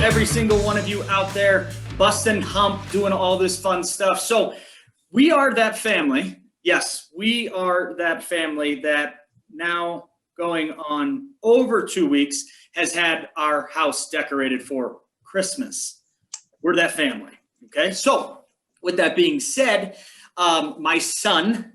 every single one of you out there busting hump, doing all this fun stuff. So we are that family. Yes, we are that family that now going on over 2 weeks has had our house decorated for Christmas. We're that family. Okay. So with that being said, my son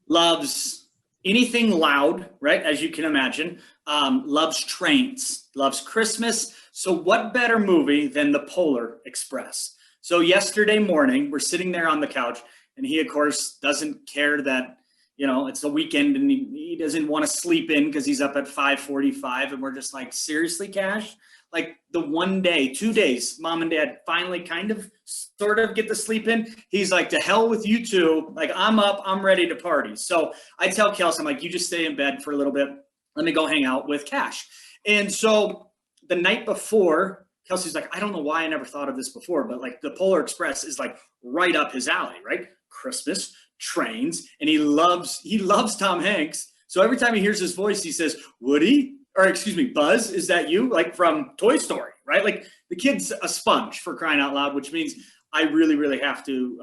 loves anything loud, right? As you can imagine, loves trains, loves Christmas. So what better movie than the Polar Express? So yesterday morning, we're sitting there on the couch, and he, of course, doesn't care that, you know, it's the weekend and he doesn't want to sleep in because he's up at 5:45. And we're just like, seriously, Cash? Like the 1 day, 2 days, mom and dad finally kind of sort of get to sleep in. He's like, to hell with you two. Like, I'm up, I'm ready to party. So I tell Kelsey, I'm like, you just stay in bed for a little bit. Let me go hang out with Cash. And so the night before, Kelsey's like, I don't know why I never thought of this before, but like the Polar Express is like right up his alley, right? Christmas, trains, and he loves Tom Hanks. So every time he hears his voice, he says, Woody, or excuse me, Buzz, is that you? Like from Toy Story, right? Like the kid's a sponge, for crying out loud, which means I really, really have to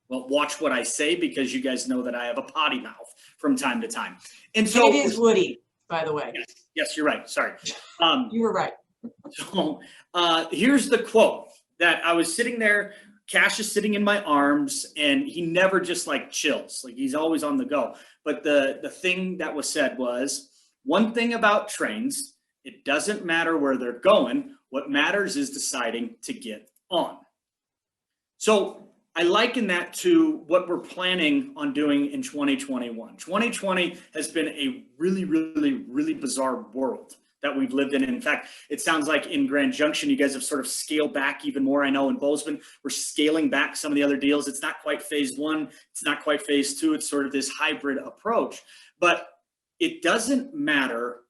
well, watch what I say, because you guys know that I have a potty mouth from time to time. And so it is Woody, by the way. Yes, you're right. Sorry. You were right. So here's the quote that I was sitting there. Cash is sitting in my arms, and he never just like chills. Like he's always on the go. But the thing that was said was, one thing about trains, it doesn't matter where they're going. What matters is deciding to get on. So I liken that to what we're planning on doing in 2021. 2020 has been a really, really, really bizarre world that we've lived in. And in fact, it sounds like in Grand Junction, you guys have sort of scaled back even more. I know in Bozeman, we're scaling back some of the other deals. It's not quite phase one. It's not quite phase two. It's sort of this hybrid approach. But it doesn't matter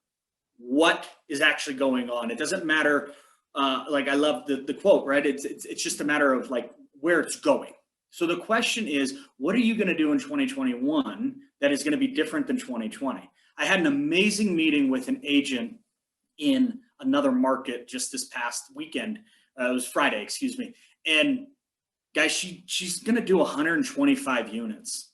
what is actually going on. It doesn't matter. Like I love the quote, right? It's just a matter of like where it's going. So the question is, what are you going to do in 2021 that is going to be different than 2020? I had an amazing meeting with an agent in another market just this past weekend. It was Friday, excuse me. And guys, she's going to do 125 units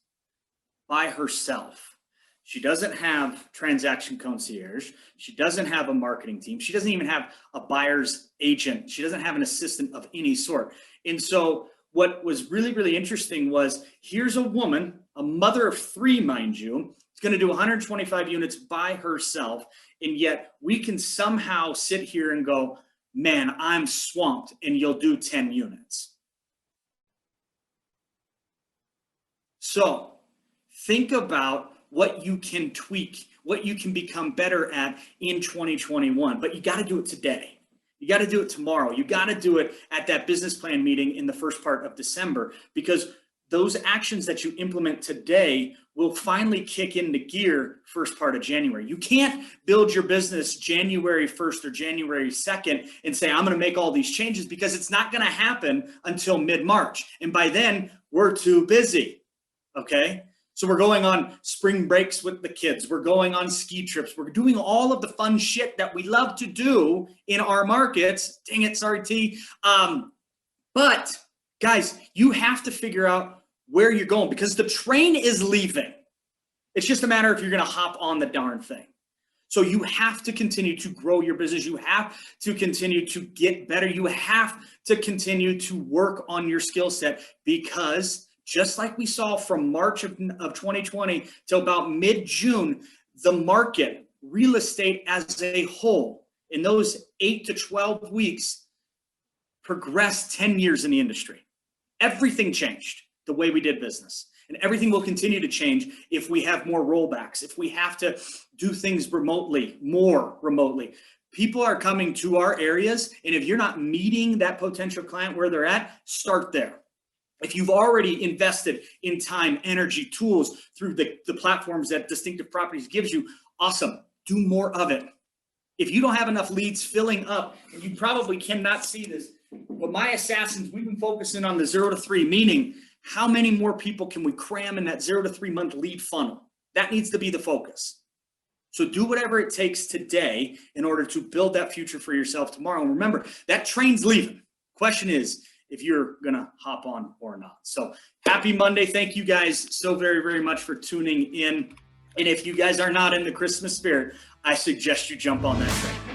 by herself. She doesn't have transaction concierge. She doesn't have a marketing team. She doesn't even have a buyer's agent. She doesn't have an assistant of any sort. And so what was really, really interesting was, here's a woman, a mother of three, mind you, is going to do 125 units by herself. And yet we can somehow sit here and go, man, I'm swamped, and you'll do 10 units. So think about what you can tweak, what you can become better at in 2021, but you got to do it today. You got to do it tomorrow. You got to do it at that business plan meeting in the first part of December, because those actions that you implement today will finally kick into gear first part of January. You can't build your business January 1st or January 2nd and say, I'm going to make all these changes, because it's not going to happen until mid-March. And by then we're too busy. Okay. So we're going on spring breaks with the kids. We're going on ski trips. We're doing all of the fun shit that we love to do in our markets. Dang it, sorry, T. But guys, you have to figure out where you're going, because the train is leaving. It's just a matter if you're going to hop on the darn thing. So you have to continue to grow your business. You have to continue to get better. You have to continue to work on your skill set, because just like we saw from March of 2020 till about mid-June, the market, real estate as a whole, in those 8 to 12 weeks, progressed 10 years in the industry. Everything changed the way we did business. And everything will continue to change if we have more rollbacks, if we have to do things remotely, more remotely. People are coming to our areas, and if you're not meeting that potential client where they're at, start there. If you've already invested in time, energy, tools through the platforms that Distinctive Properties gives you, awesome. Do more of it. If you don't have enough leads filling up, you probably cannot see this, but my assassins, we've been focusing on the 0 to 3, meaning how many more people can we cram in that 0 to 3 month lead funnel? That needs to be the focus. So do whatever it takes today in order to build that future for yourself tomorrow. And remember, that train's leaving. Question is if you're going to hop on or not. So happy Monday. Thank you guys so very, very much for tuning in. And if you guys are not in the Christmas spirit, I suggest you jump on that train.